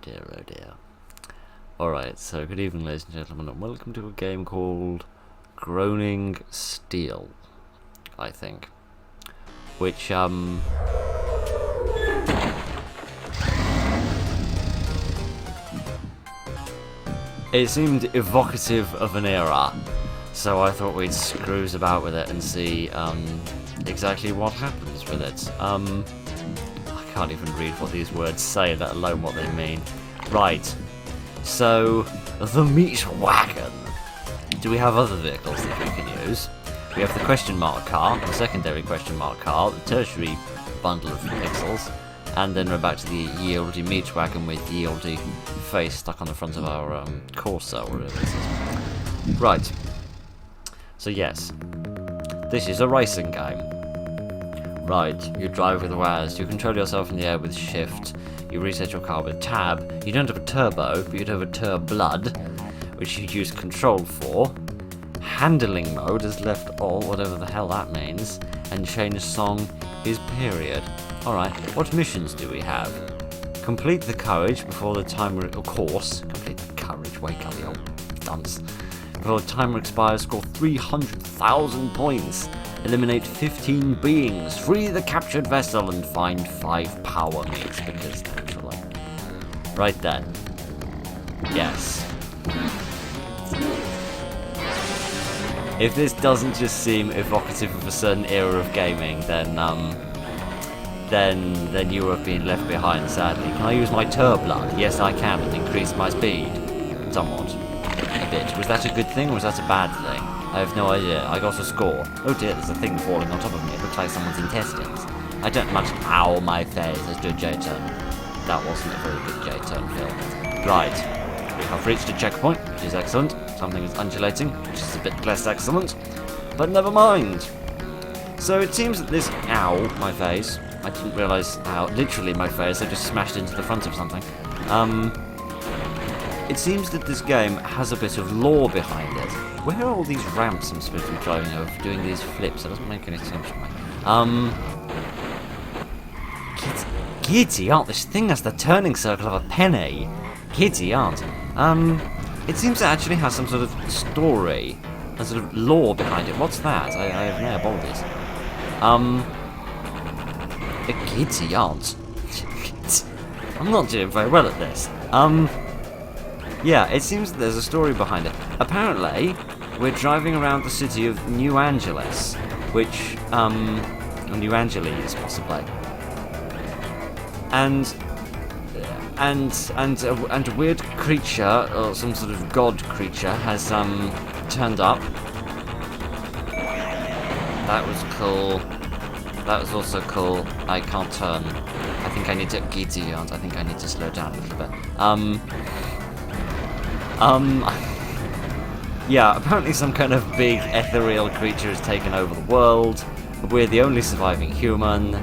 dear, oh dear. Alright, so good evening ladies and gentlemen, and welcome to a game called Groaning Steel, I think. Which, it seemed evocative of an era, so I thought we'd screws about with it and see, exactly what happens with it. I can't even read what these words say, let alone what they mean. Right. So, the meat wagon. Do we have other vehicles that we can use? We have the question mark car, the secondary question mark car, the tertiary bundle of pixels, and then we're back to the yieldy meat wagon with yieldy face stuck on the front of our Corsa, or whatever it is. Right. So yes, this is a racing game. Right, you drive with WASD, you control yourself in the air with shift, you reset your car with tab, you don't have a turbo, but you'd have a turblood, which you use control for. Handling mode is left all, whatever the hell that means, and change song is period. Alright, what missions do we have? Complete the courage before the timer, complete the courage, wake up the old dunce. Before the timer expires, score 300,000 points. Eliminate 15 beings, free the captured vessel, and find 5 power meats, because naturally. Right then. Yes. If this doesn't just seem evocative of a certain era of gaming, then you have been left behind, sadly. Can I use my turblood? Yes, I can, and increase my speed. Somewhat. A bit. Was that a good thing, or was that a bad thing? I have no idea. I got a score. Oh dear, there's a thing falling on top of me. It looks like someone's intestines. I don't much. Ow, my face. Let's do a J-turn. That wasn't a very good J-turn, Phil. Right. We have reached a checkpoint, which is excellent. Something is undulating, which is a bit less excellent. But never mind. So it seems that this... Ow, my face. I didn't realise how... Literally my face. I just smashed into the front of something. It seems that this game has a bit of lore behind it. Where are all these ramps I'm supposed to be driving over, doing these flips? That doesn't make any sense for me. Giddy aunt, this thing has the turning circle of a penny. Giddy aunt. It seems to actually have some sort of story, a sort of lore behind it. What's that? I have no apologies. A giddy aunt. I'm not doing very well at this. Yeah, it seems that there's a story behind it. Apparently, we're driving around the city of New Angeles, which, New Angeles, possibly. And a weird creature, or some sort of god creature, has, turned up. That was cool. That was also cool. I can't turn. I think I need to giddy, I think I need to slow down a little bit. Yeah, apparently some kind of big ethereal creature has taken over the world. We're the only surviving human,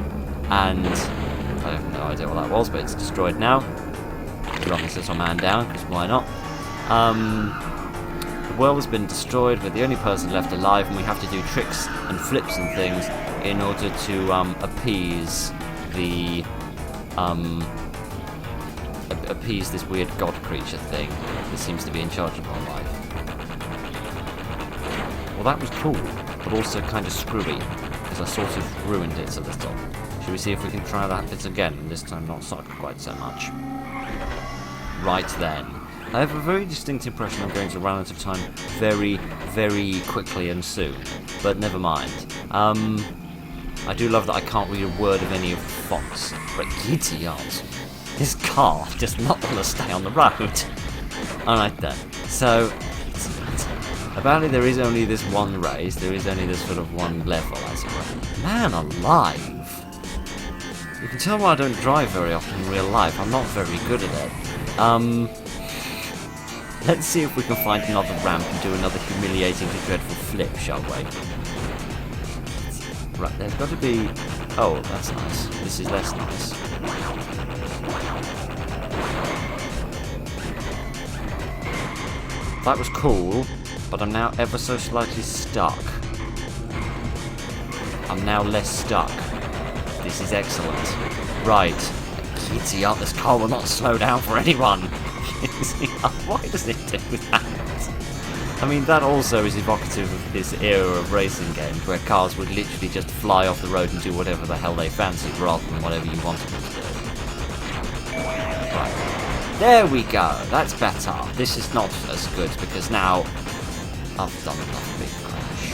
and I have no idea what that was, but it's destroyed now. Run this little man down, because why not? The world has been destroyed, we're the only person left alive, and we have to do tricks and flips and things in order to appease the appease this weird god creature thing that seems to be in charge of our life. Well, that was cool, but also kind of screwy, because I sort of ruined it a little. Should we see if we can try that bit again, and this time not suck quite so much? Right then. I have a very distinct impression I'm going to run out of time very, very quickly and soon, but never mind. I do love that I can't read a word of any of the fonts, but giddy aunt. This car does not want to stay on the road. Alright then, so apparently there is only this one race, there is only this sort of one level, as it were. Man alive! You can tell why I don't drive very often in real life, I'm not very good at it. Let's see if we can find another ramp and do another humiliatingly dreadful flip, shall we? Right, there's got to be... Oh, that's nice. This is less nice. That was cool, but I'm now ever so slightly stuck. I'm now less stuck. This is excellent. Right. Giddy up, this car will not slow down for anyone. Why does it do that? I mean, that also is evocative of this era of racing games where cars would literally just fly off the road and do whatever the hell they fancied rather than whatever you wanted them to do. Right. There we go, that's better. This is not as good because now I've done another big crash.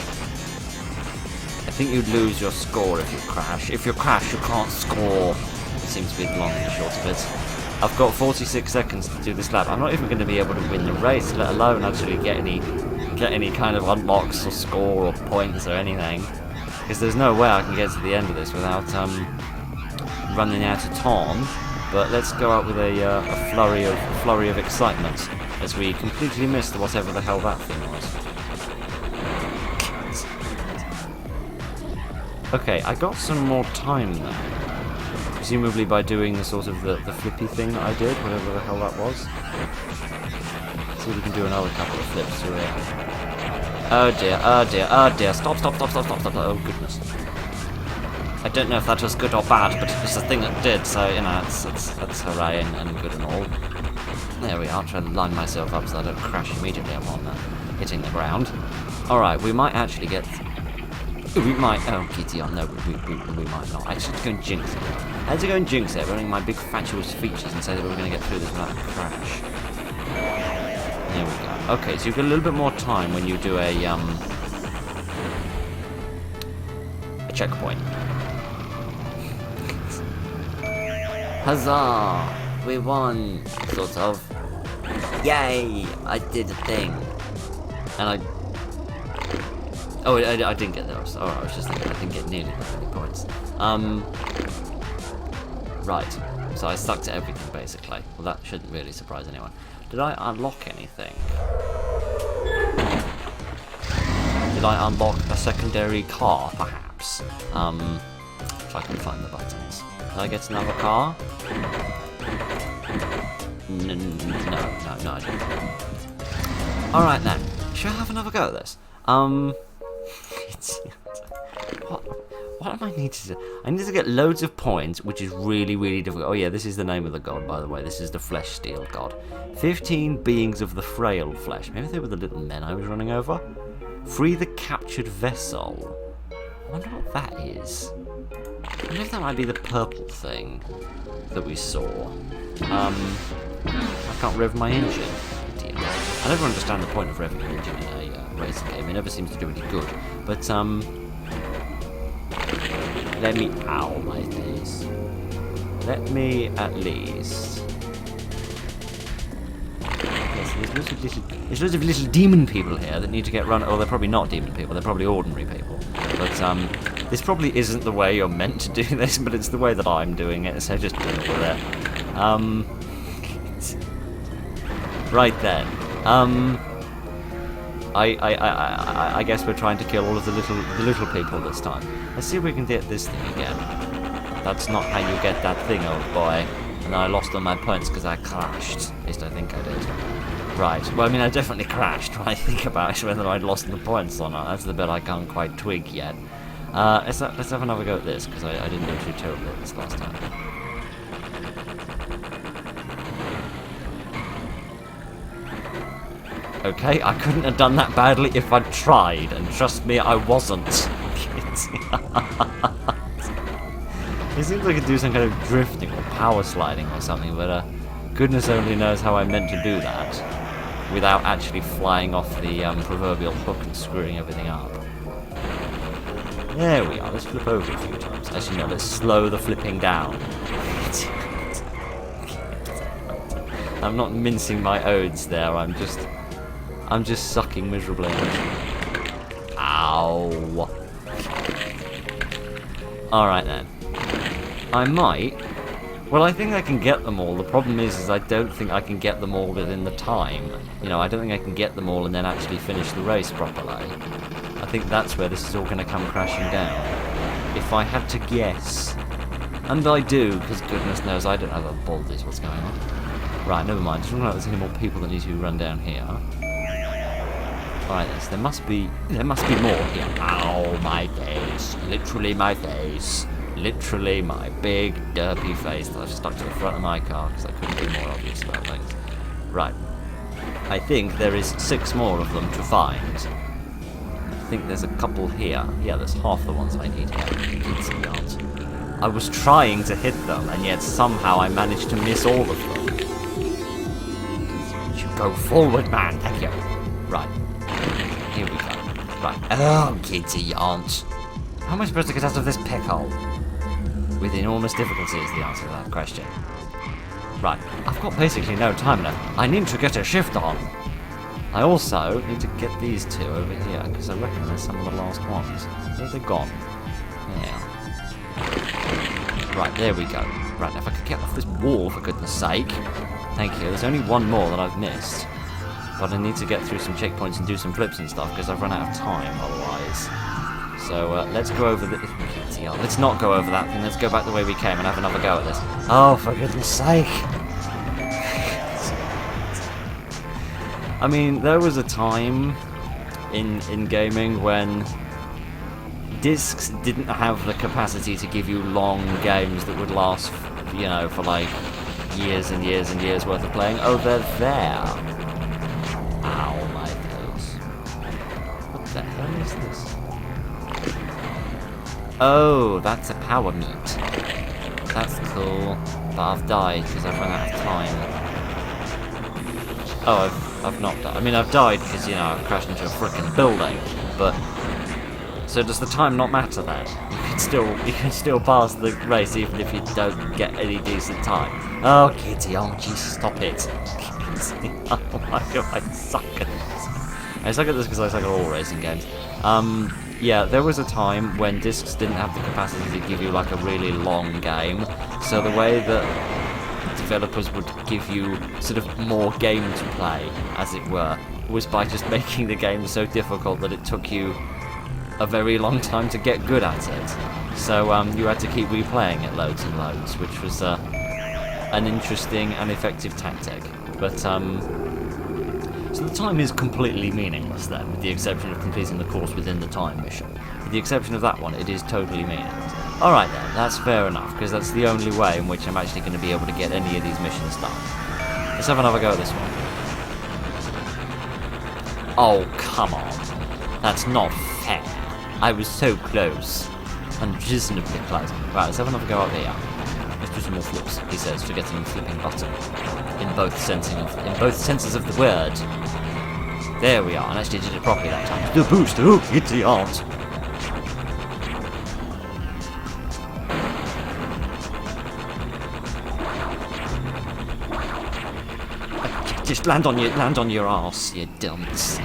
I think you'd lose your score if you crash. If you crash, you can't score. It seems to be the long and the short of it. I've got 46 seconds to do this lap. I'm not even going to be able to win the race, let alone actually get any kind of unlocks or score or points or anything. Because there's no way I can get to the end of this without running out of time. But let's go out with a flurry of excitement as we completely missed whatever the hell that thing was. Okay, I got some more time now. Presumably by doing the sort of the flippy thing that I did, whatever the hell that was. See if we can do another couple of flips through it. Oh dear, oh dear, oh dear. Stop. Oh goodness. I don't know if that was good or bad, but it's the thing that did, so, you know, that's hooray and good and all. There we are, trying to line myself up so I don't crash immediately upon hitting the ground. Alright, we might actually get... We might... Oh, Kitty, no, we might not. I had to go and jinx it. I had to go and jinx it, running my big fatuous features and say that we were going to get through this without a crash. There we go. Okay, so you've got a little bit more time when you do a checkpoint. Huzzah! We won! Sort of. Yay! I did a thing. And I... Oh, I didn't get those. Oh, I was just thinking I didn't get nearly that many points. Right. So I stuck to everything, basically. Well, that shouldn't really surprise anyone. Did I unlock anything? Did I unlock a secondary car, perhaps? If I can find the buttons. Did I get another car? No, I didn't. Alright then. Should I have another go at this? What am I need to do? I need to get loads of points, which is really, really difficult. Oh yeah, this is the name of the god, by the way. This is the flesh steel god. 15 beings of the frail flesh. Maybe they were the little men I was running over. Free the captured vessel. I wonder what that is. I wonder if that might be the purple thing that we saw. I can't rev my engine. Idiot. I never understand the point of revving your engine in a racing game. It never seems to do any good. But, let me... Ow, my face. Let me, at least... Yes, there's loads of little demon people here that need to get run... Oh, they're probably not demon people. They're probably ordinary people. But, this probably isn't the way you're meant to do this, but it's the way that I'm doing it, so just deal with it. Right then. I guess we're trying to kill all of the little people this time. Let's see if we can get this thing again. That's not how you get that thing, old boy. And I lost all my points because I crashed. At least I think I did. Right. Well, I mean, I definitely crashed. When I think about whether I'd lost the points or not. That's the bit I can't quite twig yet. Let's have another go at this because I didn't do too terribly at this last time. Okay, I couldn't have done that badly if I'd tried, and trust me, I wasn't. It seems like I could do some kind of drifting or power sliding or something, but goodness only knows how I meant to do that without actually flying off the proverbial hook and screwing everything up. There we are, let's flip over a few times. Actually, no, let's slow the flipping down. I'm not mincing my odes there, I'm just sucking miserably. Ow. Alright then. I might... Well, I think I can get them all. The problem is I don't think I can get them all within the time. You know, I don't think I can get them all and then actually finish the race properly. I think that's where this is all going to come crashing down. If I had to guess... And I do, because goodness knows I don't have a baldies what's going on. Right, never mind. Just wondering if there's any more people that need to be run down here. Right, there must be more here. Ow, my face. Literally my face. Literally my big derpy face that I've stuck to the front of my car because I couldn't be more obvious about things. Right. I think there is 6 more of them to find. I think there's a couple here. Yeah, there's half the ones I need here. I was trying to hit them, and yet somehow I managed to miss all of them. You go forward, man. Thank you. Right. Here we go. Right. Oh, kitty aunt. How am I supposed to get out of this pickle? With enormous difficulty is the answer to that question. Right, I've got basically no time left. I need to get a shift on. I also need to get these 2 over here, because I reckon they're some of the last ones. Where are they gone? Yeah. Right, there we go. Right, if I could get off this wall, for goodness sake. Thank you. There's only one more that I've missed. But I need to get through some checkpoints and do some flips and stuff, because I've run out of time otherwise. So let's go over the... Let's not go over that thing. Let's go back the way we came and have another go at this. Oh, for goodness sake. I mean, there was a time in gaming when discs didn't have the capacity to give you long games that would last, you know, for like years and years and years worth of playing. Oh, they're there. Ow, my face. What the hell is this? Oh, that's a power meat. That's cool. But I've died because I've run out of time. Oh, I've not died. I mean, I've died because, you know, I've crashed into a frickin' building. But so does the time not matter then? You can still pass the race even if you don't get any decent time. Oh, kitty, oh jeez, stop it. Oh my god, I suck at this. I suck at this because I suck at all racing games. Yeah, there was a time when discs didn't have the capacity to give you like a really long game, so the way that developers would give you sort of more game to play, as it were, was by just making the game so difficult that it took you a very long time to get good at it. So you had to keep replaying it loads and loads, which was an interesting and effective tactic. But so the time is completely meaningless then, with the exception of completing the course within the time mission. With the exception of that one, it is totally meaningless. Alright then, that's fair enough, because that's the only way in which I'm actually going to be able to get any of these missions done. Let's have another go at this one. Oh, come on. That's not fair. I was so close. Unreasonably close. Right, let's have another go up here. Let's do some more flips, he says, forgetting the flipping button. In both senses of the word. There we are, and actually did it properly that time. The boost, oh, it's the art. Just land on your arse, you dunce.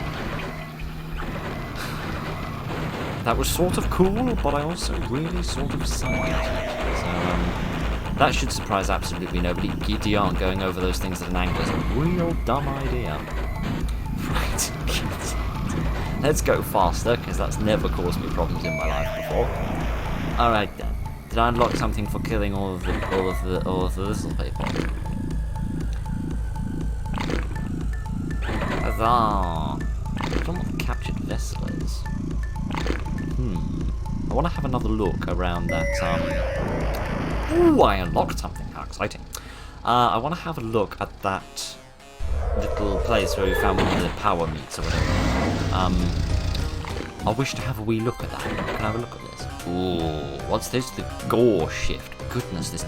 That was sort of cool, but I also really sort of sucked at it. So, that should surprise absolutely nobody. Giddy aren't going over those things at an angle is a real dumb idea. Right, let's go faster, because that's never caused me problems in my life before. Alright then. Did I unlock something for killing all of the little people? Huzzah! I don't know what the captured vessel is. I want to have another look around that, Ooh, I unlocked something, how exciting. I want to have a look at that little place where we found one of the power meats or whatever. I wish to have a wee look at that. Can I have a look at this? Ooh, what's this? The gore shift. Goodness, this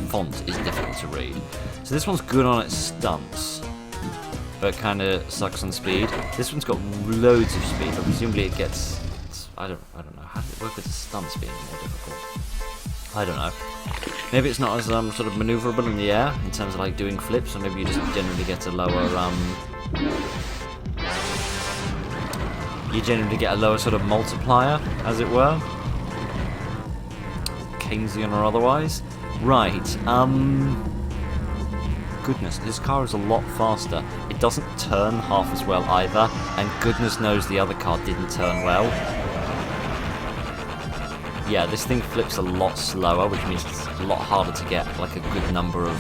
font is difficult to read. So this one's good on its stunts, but kind of sucks on speed. This one's got loads of speed, but presumably it gets... I don't know. How does it work with the stunts being more difficult? I don't know. Maybe it's not as sort of maneuverable in the air in terms of like doing flips, or maybe you just generally get a lower sort of multiplier, as it were. Keynesian or otherwise. Right. Goodness, this car is a lot faster. It doesn't turn half as well either, and goodness knows the other car didn't turn well. Yeah, this thing flips a lot slower, which means it's a lot harder to get like a good number of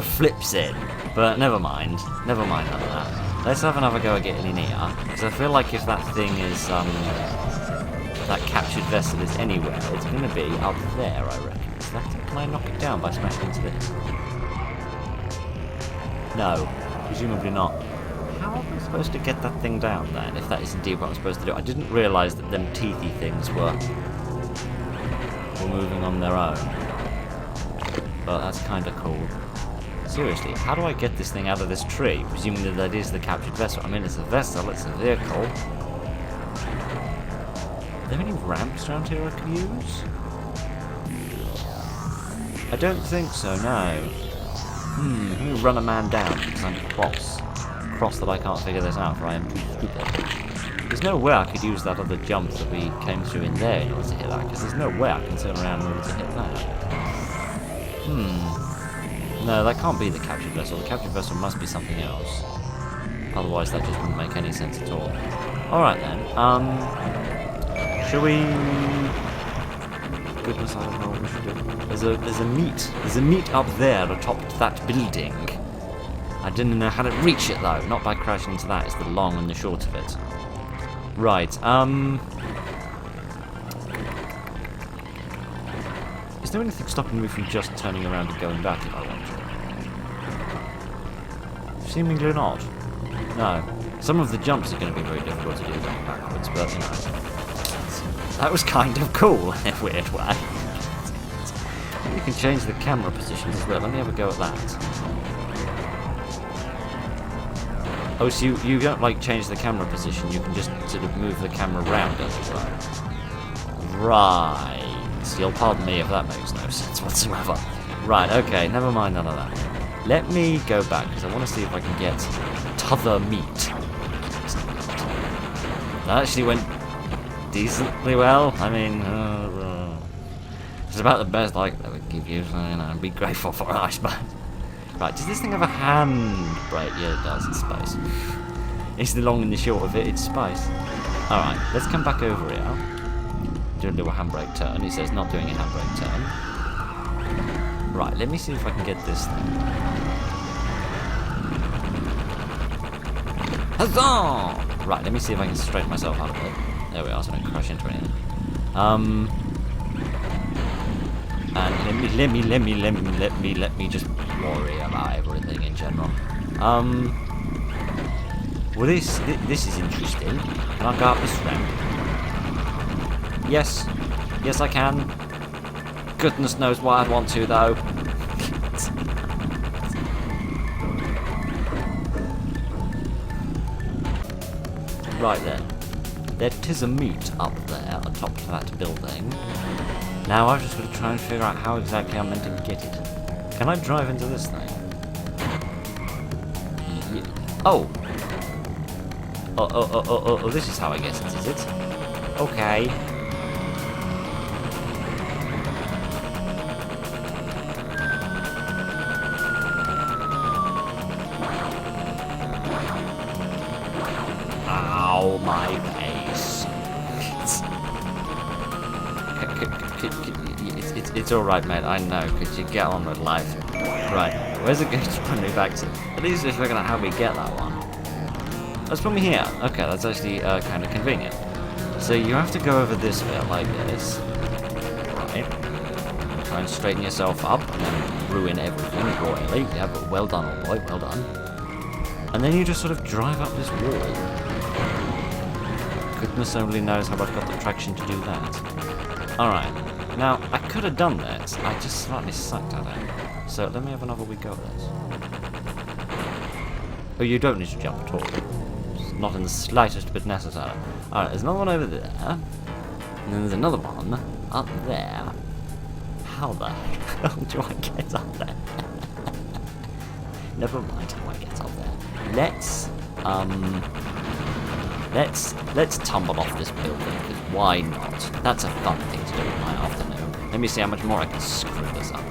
flips in. But never mind none of that. let's have another go at getting in here. Because I feel like if that thing is, that captured vessel is anywhere, it's going to be up there, I reckon. Is that, can I knock it down by smashing into this? No, presumably not. How am I supposed to get that thing down then, if that is indeed what I'm supposed to do? I didn't realise that them teethy things were moving on their own. But that's kind of cool. Seriously, how do I get this thing out of this tree? Presuming that that is the captured vessel. I mean, it's a vessel, it's a vehicle. Are there any ramps around here I could use? I don't think so, no. Let me run a man down because I'm cross. Cross that I can't figure this out, for I am too stupid. There's no way I could use that other jump that we came through in there in order to hit that, because there's no way I can turn around in order to hit that. No, that can't be the captured vessel. The captured vessel must be something else. Otherwise that just wouldn't make any sense at all. Alright then, shall we... Goodness, I don't know what we should do. There's a meat up there atop that building. I didn't know how to reach it though, not by crashing into that, is the long and the short of it. Right, is there anything stopping me from just turning around and going back if I want to? Seemingly not. No. Some of the jumps are going to be very difficult to do going backwards, but, you know. That was kind of cool in a weird way. You can change the camera positions as well. Let me have a go at that. Oh, so you don't, like, change the camera position. You can just sort of move the camera around as it were. Right. You'll pardon me if that makes no sense whatsoever. Right, okay, never mind none of that. Let me go back, because I want to see if I can get t'other meat. That actually went decently well. I mean, it's about the best I would give you, so, you know, be grateful for it, I suppose. Right, does this thing have a handbrake? Yeah, it does, it's space. It's the long and the short of it, it's space. Alright, let's come back over here. Do a little handbrake turn. He says not doing a handbrake turn. Right, let me see if I can get this thing. Huzzah! Right, let me see if I can straighten myself out of it. There we are, so I don't crash into anything. And let me just worry about everything in general. Well, this is interesting. Can I go up this ramp? Yes. Yes, I can. Goodness knows why I'd want to, though. Right then. There is a meat up there on top of that building. Now I've just got to try and figure out how exactly I'm meant to get it. Can I drive into this thing? Yeah. Oh! Oh, this is how I guess it, is it? Okay. Ow, my face. It's alright, mate, I know, could you get on with life? Right, where's it going to bring me back to? At least just figuring out how we get that one. Let's put me here. Okay, that's actually kind of convenient. So you have to go over this bit like this. Right. Try and straighten yourself up and then ruin everything royally. Yeah, but well done, old boy, well done. And then you just sort of drive up this wall. Goodness only knows how I've got the traction to do that. Alright. Now, I could have done this, I just slightly sucked at it. So let me have another wee go at this. Oh, you don't need to jump at all. It's not in the slightest bit necessary. Alright, there's another one over there. And then there's another one up there. How the hell do I get up there? Never mind how I get up there. Let's tumble off this building, because why not? That's a fun thing to do in my afternoon. Let me see how much more I can screw this up.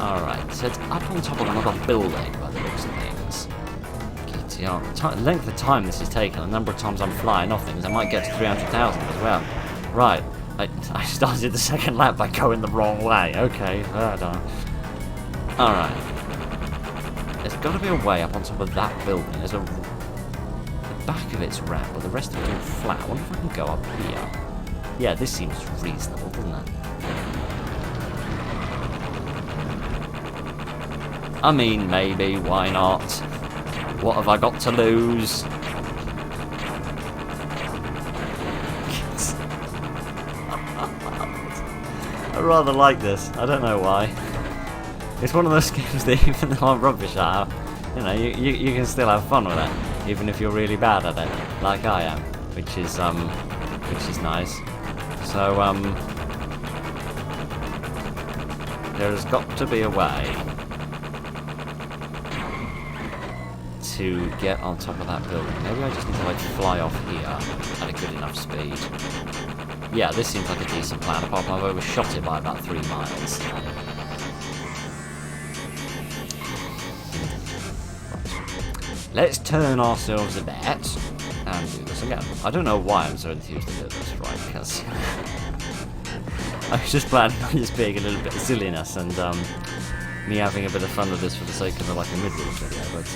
Alright, so it's up on top of another building by the looks of things. Length of time this has taken, the number of times I'm flying off things, I might get to 300,000 as well. Right, I started the second lap by going the wrong way. Okay, well done. Alright. Let's got to be a way up on top of that building. There's a... The back of it's round, but the rest of it all flat. I wonder if I can go up here. Yeah, this seems reasonable, doesn't it? I mean, maybe, why not? What have I got to lose? I rather like this. I don't know why. It's one of those games that even though I'm rubbish at, you know, you can still have fun with it, even if you're really bad at it, like I am, which is nice. So there's got to be a way to get on top of that building. Maybe I just need to like fly off here at a good enough speed. Yeah, this seems like a decent plan, apart from I've overshot it by about 3 miles. Let's turn ourselves a bit and do this again. I don't know why I'm so enthused to do this, right? Because I was just planning on just being a little bit of silliness and me having a bit of fun with this for the sake of like a mid-roll video, but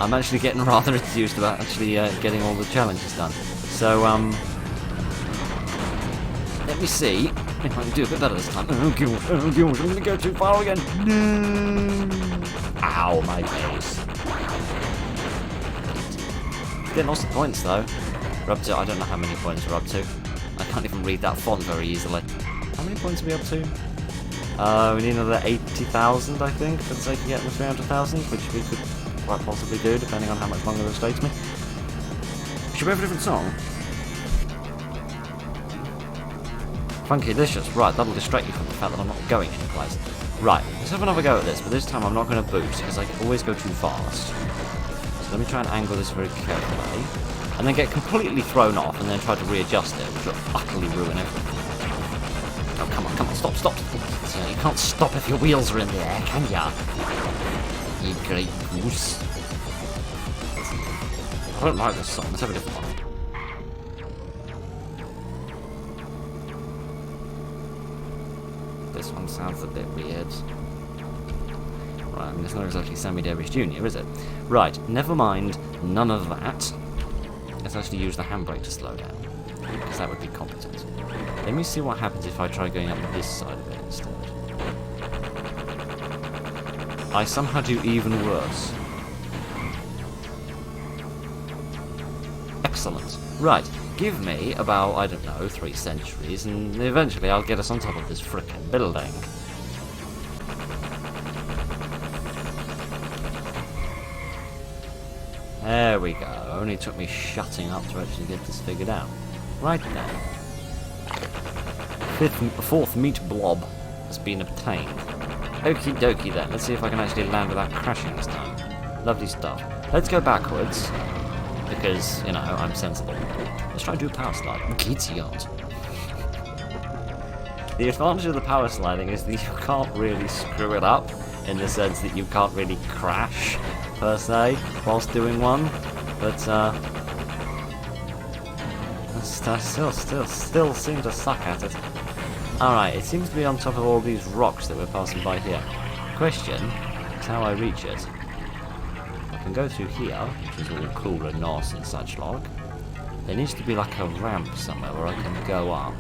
I'm actually getting rather enthused about actually getting all the challenges done. So let me see if I can do a bit better this time. Oh gosh, I'm gonna go too far again. No! Ow, my face. Getting lots of points though. We're up to, I don't know how many points we're up to. I can't even read that font very easily. How many points are we up to? We need another 80,000, I think, for the sake of getting the 300,000, which we could quite possibly do, depending on how much longer this takes me. Should we have a different song? Funkylicious, right, that'll distract you from the fact that I'm not going anyplace. Right, let's have another go at this, but this time I'm not going to boost, because I always go too fast. So let me try and angle this very carefully, and then get completely thrown off, and then try to readjust it, which will utterly ruin everything. Oh, come on, stop. So you can't stop if your wheels are in the air, can ya? You great goose. I don't like this song, let's have a different one. This one sounds a bit weird. Right, I mean, it's not exactly Sammy Davis Jr., is it? Right, never mind, none of that. Let's actually use the handbrake to slow down, because that would be competent. Let me see what happens if I try going up this side of it instead. I somehow do even worse. Excellent. Right, give me about, I don't know, 3 centuries, and eventually I'll get us on top of this frickin' building. There we go. Only took me shutting up to actually get this figured out. Right then. Fourth meat blob has been obtained. Okie dokie then. Let's see if I can actually land without crashing this time. Lovely stuff. Let's go backwards. Because, you know, I'm sensible. Let's try and do a power slide. Idiot. The advantage of the power sliding is that you can't really screw it up, in the sense that you can't really crash, per se, whilst doing one. But, I still seem to suck at it. Alright, it seems to be on top of all these rocks that we're passing by here. Question is how I reach it. I can go through here, which is all cool and nice and such like. There needs to be like a ramp somewhere where I can go up.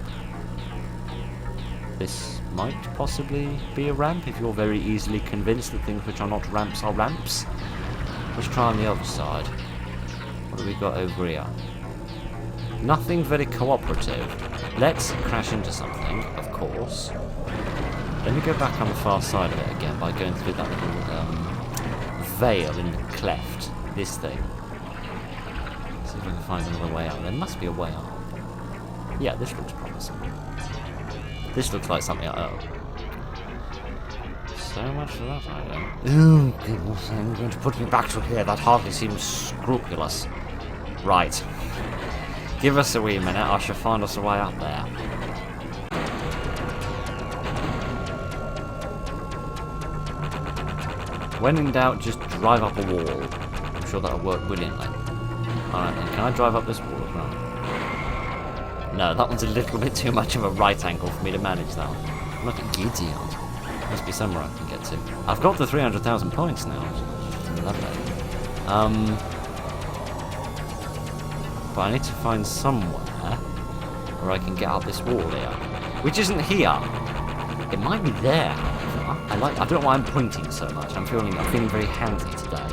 This might possibly be a ramp if you're very easily convinced that things which are not ramps are ramps. Let's try on the other side. What do we got over here? Nothing very cooperative. Let's crash into something, of course. Let me go back on the far side of it again by going through that little veil in the cleft. This thing. See if I can find another way out. There must be a way out. Yeah, this looks promising. This looks like something so much for that, I don't. Oh, goodness, I'm going to put me back to here. That hardly seems scrupulous. Right. Give us a wee minute. I shall find us a way up there. When in doubt, just drive up a wall. I'm sure that'll work brilliantly. Alright then, can I drive up this wall as well? No, that one's a little bit too much of a right angle for me to manage that one. I'm like an idiot. Must be somewhere I can get to. I've got the 300,000 points now. Lovely. But I need to find somewhere where I can get up this wall here. Which isn't here. It might be there. I don't know why I'm pointing so much. I'm feeling very handy today.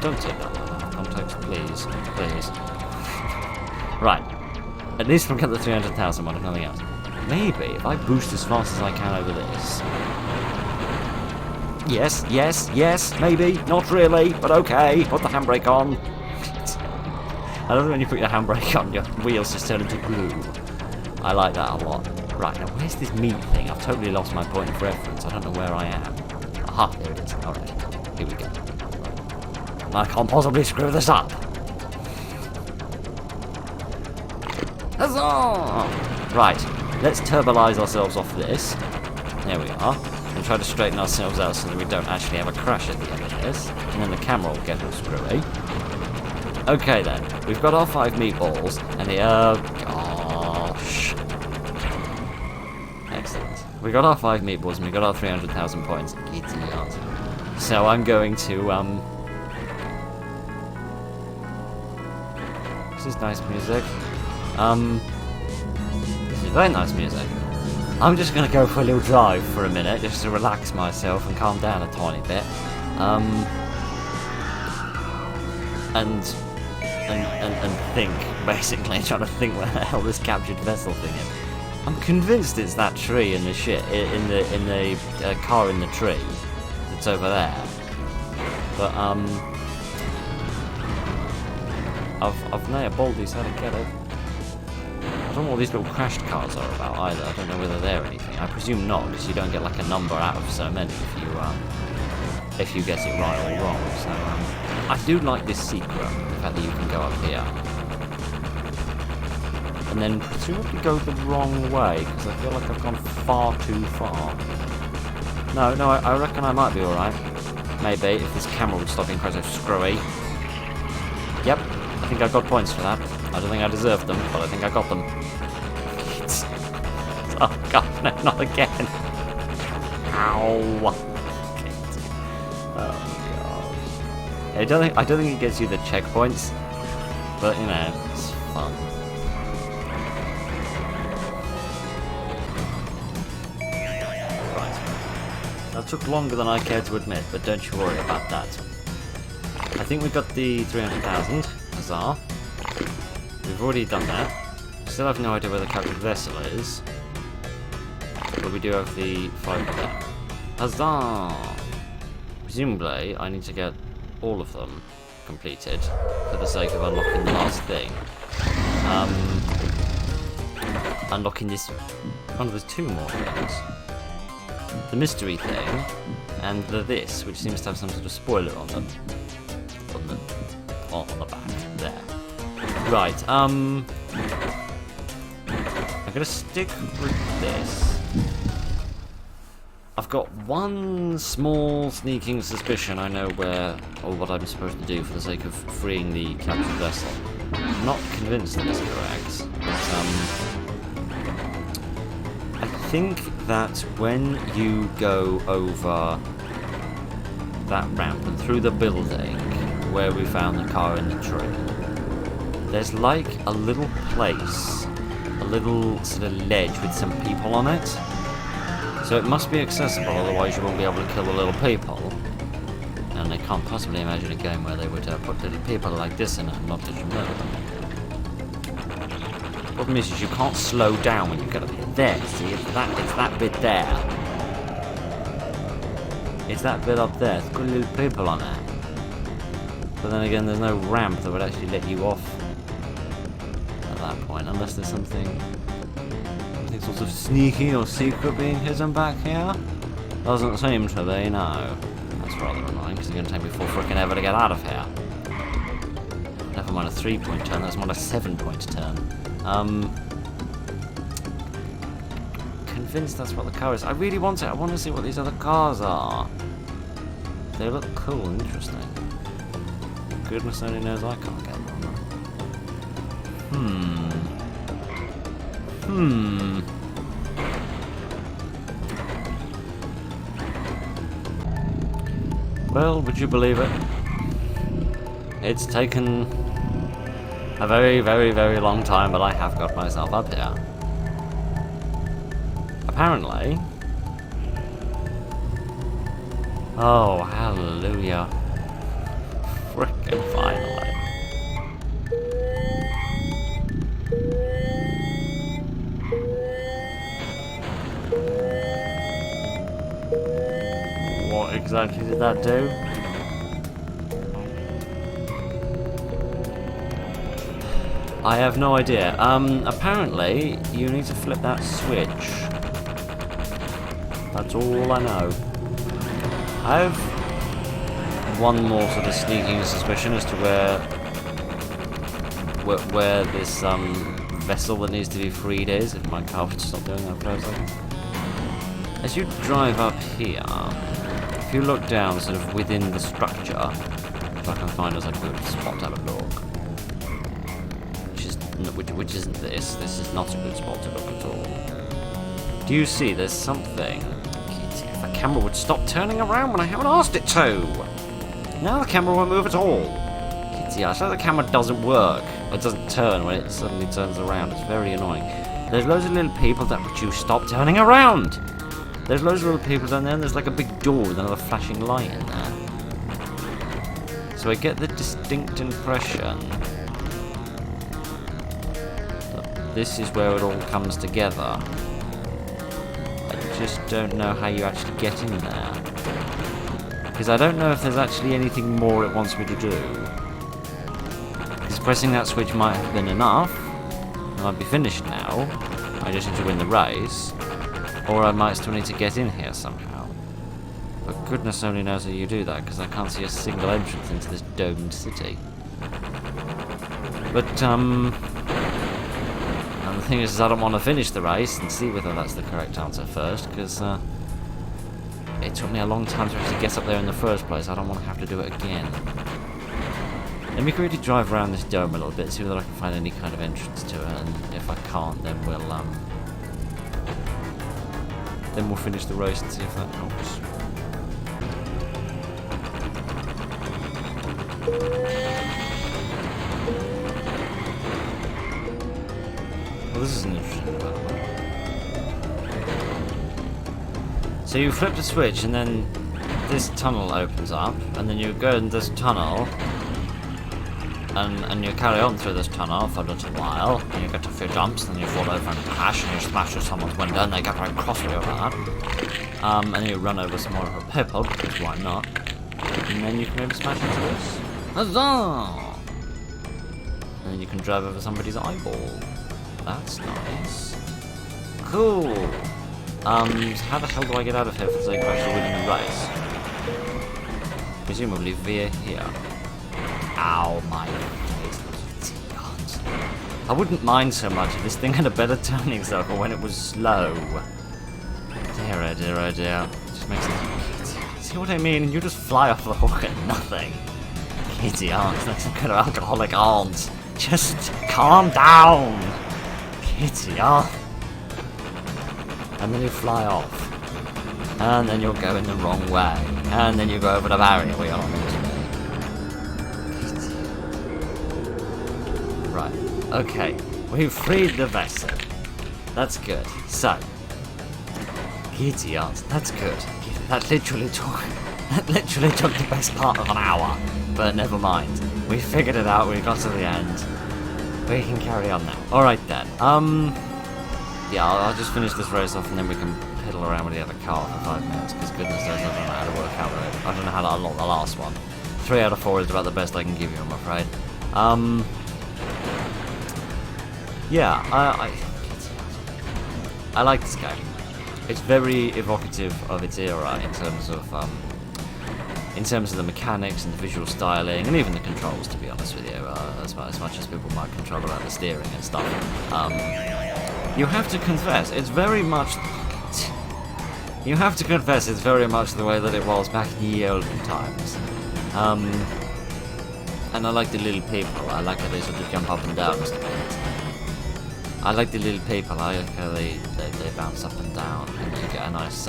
Don't take that like that. Context, please. Please. Right. At least we'll get the 300,000 one, if nothing else. Maybe if I boost as fast as I can over this. Yes, maybe. Not really, but okay. Put the handbrake on. I love it when you put your handbrake on, your wheels just turn into glue. I like that a lot. Right, now where's this meat thing? I've totally lost my point of reference. I don't know where I am. Aha, there it is. Alright, here we go. I can't possibly screw this up. Huzzah! Right, let's turbolize ourselves off this. There we are. And try to straighten ourselves out so that we don't actually have a crash at the end of this. And then the camera will get all screwy. Okay then, we've got our 5 meatballs, and the, gosh. Excellent. We got our 5 meatballs, and we got our 300,000 points. Idiot. So I'm going to, this is nice music. This is very nice music. I'm just going to go for a little drive for a minute, just to relax myself and calm down a tiny bit. And think, basically, trying to think where the hell this captured vessel thing is. I'm convinced it's that tree in the in the car in the tree that's over there. But I've now baldies how to get it. I don't know what these little crashed cars are about either. I don't know whether they're anything. I presume not, because you don't get like a number out of so many if you get it right or wrong. So I do like this secret, the fact that you can go up here. And then presumably go the wrong way, because I feel like I've gone far too far. No, I reckon I might be alright. Maybe, if this camera would stop being quite so screwy. Yep, I think I got points for that. I don't think I deserved them, but I think I got them. Oh god, no, not again. Ow. Oh gosh. I don't think it gets you the checkpoints, but you know, it's fun. Right. That took longer than I care to admit, but don't you worry about that. I think we got the 300,000. Huzzah. We've already done that. Still have no idea where the captured vessel is. But we do have the 5 of them. Huzzah! Presumably, I need to get all of them completed for the sake of unlocking the last thing. Unlocking this... Oh, there's 2 more things. The mystery thing, and this, which seems to have some sort of spoiler on them. On the back, there. Right, I'm gonna stick with this. I've got one small sneaking suspicion I know where, or what I'm supposed to do for the sake of freeing the captured vessel. I'm not convinced that it's correct, but I think that when you go over that ramp and through the building where we found the car in the tree, there's like a little place, a little sort of ledge with some people on it. So it must be accessible, otherwise you won't be able to kill the little people. And I can't possibly imagine a game where they would put little people like this in it and not let you murder them. The problem is you can't slow down when you get up here. There, see, it's that bit there. It's that bit up there, it's got little people on it. But then again, there's no ramp that would actually let you off at that point, unless there's something sort of sneaky or secret being hidden back here. Doesn't seem to be, no. That's rather annoying, because it's going to take me full frickin' ever to get out of here. Never mind a 3-point turn, that's not a 7-point turn. Convinced that's what the car is. I really want it. I want to see what these other cars are. They look cool and interesting. Goodness only knows I can't get them. Well, would you believe it? It's taken a very, very, very long time, but I have got myself up here. Apparently. Oh, hallelujah. Frickin' finally. What exactly did that do? I have no idea. Apparently, you need to flip that switch. That's all I know. I have one more sort of sneaking suspicion as to where this vessel that needs to be freed is, if my car would stop doing that for a second. As you drive up here, if you look down sort of within the structure, if I can find us a good spot to have a look. Which isn't this. This is not a good spot to look at all. Do you see there's something? If the camera would stop turning around when I haven't asked it to! Now the camera won't move at all. Kitty, I swear the camera doesn't work. It doesn't turn when it suddenly turns around. It's very annoying. There's loads of little people that would you stop turning around! There's loads of little people down there and there's like a big door with another flashing light in there. So I get the distinct impression this is where it all comes together. I just don't know how you actually get in there. Because I don't know if there's actually anything more it wants me to do. Because pressing that switch might have been enough. I might be finished now. I just need to win the race. Or I might still need to get in here somehow. But goodness only knows how you do that, because I can't see a single entrance into this domed city. But, and the thing is I don't want to finish the race and see whether that's the correct answer first, because it took me a long time to actually get up there in the first place. I don't want to have to do it again. Let me quickly drive around this dome a little bit, see whether I can find any kind of entrance to it, and if I can't, then we'll finish the race and see if that helps. Well, this is an interesting development. So you flip the switch and then this tunnel opens up, and then you go in this tunnel and you carry on through this tunnel for a little while, and you get a few jumps, then you fall over and crash, and you smash through someone's window, and they get very cross with you about that. And then you run over some more of a people, because why not? And then you can maybe smash into this. Huzzah! And then you can drive over somebody's eyeball. That's nice. Cool. So how the hell do I get out of here for the sake of actually winning the race? Presumably via here. Ow, my face. God. I wouldn't mind so much if this thing had a better turning circle when it was slow. Dear, oh dear, oh dear. It just makes it... See what I mean? You just fly off the hook at nothing. Kitty aunt, like some kind of alcoholic aunt. Just calm down. Kitty aunt. And then you fly off. And then you'll go in the wrong way. And then you go over the barrier where you're not meant to be. Right. Okay. We've freed the vessel. That's good. So. Kitty aunt, that's good. That literally took the best part of an hour. But never mind. We figured it out, we got to the end. We can carry on now. Alright then. Yeah, I'll just finish this race off and then we can piddle around with the other car for 5 minutes, because goodness knows I don't know how to work out with it. I don't know how to unlock the last one. 3 out of 4 is about the best I can give you, I'm afraid. Yeah, I like this game. It's very evocative of its era in terms of the mechanics and the visual styling, and even the controls, to be honest with you, as much as people might control about the steering and stuff. You have to confess, it's very much... You have to confess it's very much the way that it was back in the ye olden times. And I like the little people, I like how they sort of jump up and down and stuff like that. I like the little people. I like how they bounce up and down, and you get a nice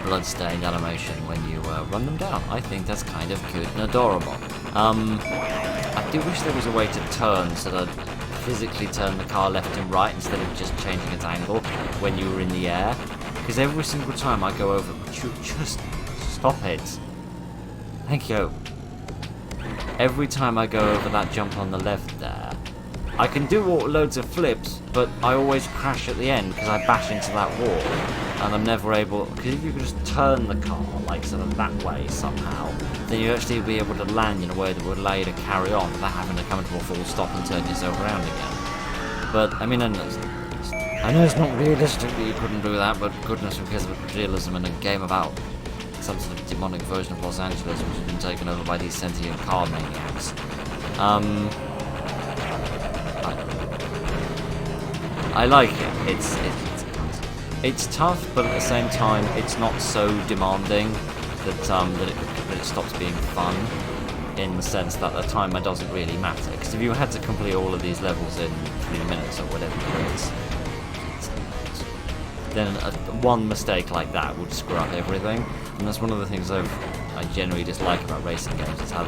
blood-stained animation when you run them down. I think that's kind of cute and adorable. I do wish there was a way to turn so that physically turn the car left and right instead of just changing its angle when you were in the air. Because every single time I go over, would you just stop it? Thank you. Every time I go over that jump on the left there, I can do loads of flips, but I always crash at the end because I bash into that wall, and I'm never able. Because if you could just turn the car like sort of that way somehow, then you actually be able to land in a way that would allow you to carry on without having to come to a full stop and turn yourself around again. But I mean, I know it's not realistic that you couldn't do that, but goodness, who cares about realism in a game about some sort of demonic version of Los Angeles which has been taken over by these sentient car maniacs. I like it. It's tough, but at the same time, it's not so demanding that it stops being fun. In the sense that the timer doesn't really matter. Because if you had to complete all of these levels in 3 minutes or whatever it is, then one mistake like that would screw up everything. And that's one of the things I generally dislike about racing games, is how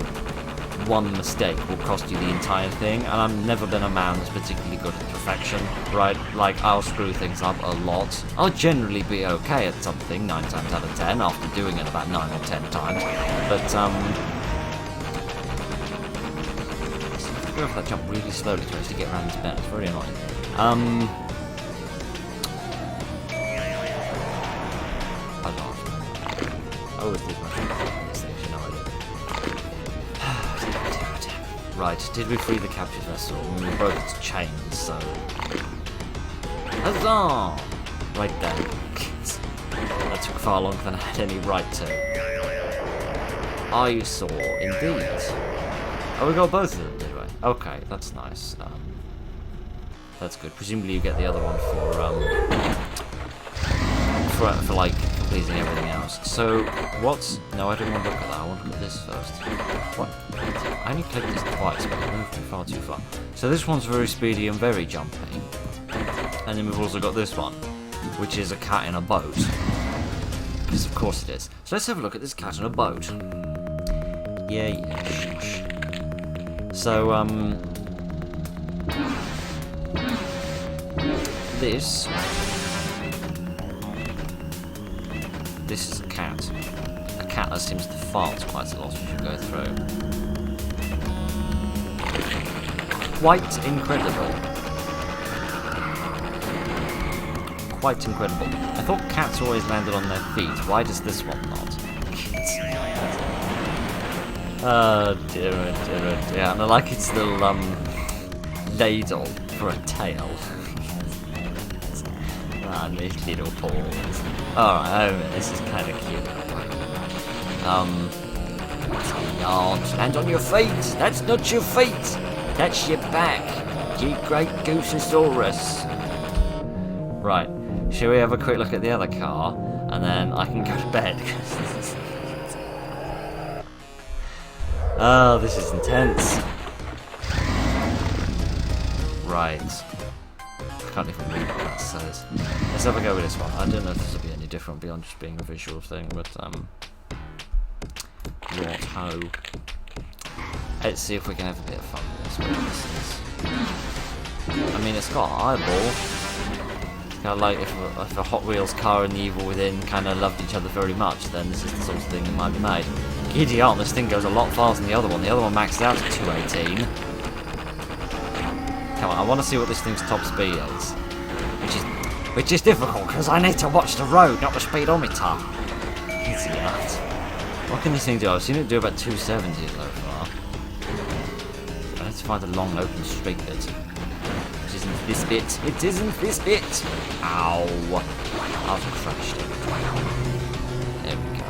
one mistake will cost you the entire thing. And I've never been a man that's particularly good at perfection, right? Like, I'll screw things up a lot. I'll generally be okay at something 9 times out of 10 after doing it about 9 or 10 times. But, I go off that jump really slowly to actually get around this bend. It's very annoying. I always lose my train of thought on this stage, you know I do. Right, did we free the captured vessel? We broke its chains, so... Huzzah! Right then. That took far longer than I had any right to. I saw, indeed. Oh, we got both of them, did we? Okay, that's nice. That's good. Presumably you get the other one for like completing everything else. So what's? No, I don't want to look at that. I want to look at this first. What? I only clicked this twice, but I moved far too far. So this one's very speedy and very jumpy. And then we've also got this one, which is a cat in a boat. Because of course it is. So let's have a look at this cat in a boat. Yeah. Shush. So, this is a cat. A cat that seems to fart quite a lot as you go through. Quite incredible. Quite incredible. I thought cats always landed on their feet. Why does this one not? Oh dear, and I like its little ladle for a tail. And these little paws. Alright, this is kind of cute. Stand on your feet. That's not your feet. That's your back. You great Gooseosaurus. Right. Shall we have a quick look at the other car, and then I can go to bed? Oh, this is intense. Right. I can't even read what that says. Let's have a go with this one. I don't know if this will be any different beyond just being a visual thing, but ho. Let's see if we can have a bit of fun with this. I mean, it's got an eyeball. Kind of like if a Hot Wheels car and the evil within kind of loved each other very much, then this is the sort of thing that might be made. Giddy on, this thing goes a lot faster than the other one. The other one maxed out at 218. Come on, I want to see what this thing's top speed is. Which is difficult, because I need to watch the road, not the speedometer. Idiot. What can this thing do? I've seen it do about 270 so far. Let's find a long open street bit. Which isn't this bit. It isn't this bit. Ow. I've crashed it. There we go.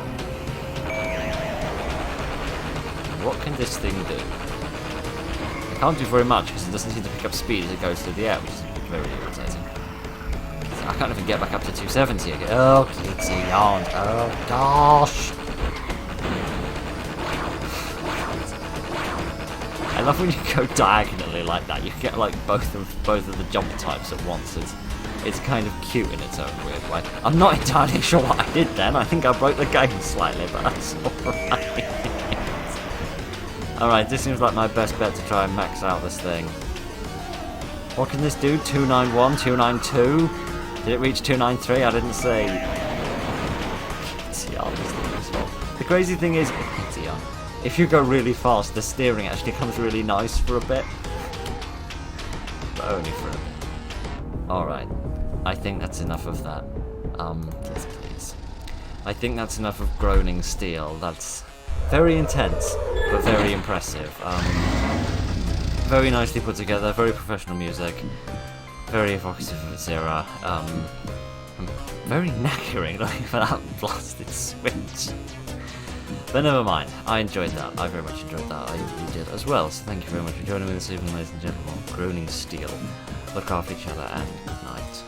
What can this thing do? It can't do very much because it doesn't seem to pick up speed as it goes through the air, which is very irritating. I can't even get back up to 270 again. Oh, kitty, oh gosh! I love when you go diagonally like that. You get like both of the jump types at once. It's kind of cute in its own weird way. I'm not entirely sure what I did then. I think I broke the game slightly, but that's alright. Alright, this seems like my best bet to try and max out this thing. What can this do? 291, 292? Did it reach 293? I didn't see. The crazy thing is, if you go really fast, the steering actually becomes really nice for a bit. But only for a bit. Alright. I think that's enough of that. Yes please. I think that's enough of Groaning Steel. That's very intense, but very impressive. Very nicely put together, very professional music. Very evocative of its era. Very knackering, looking for that blasted switch. But never mind, I enjoyed that. I very much enjoyed that. You did as well. So thank you very much for joining me this evening, ladies and gentlemen. Groaning Steel. Look after each other and good night.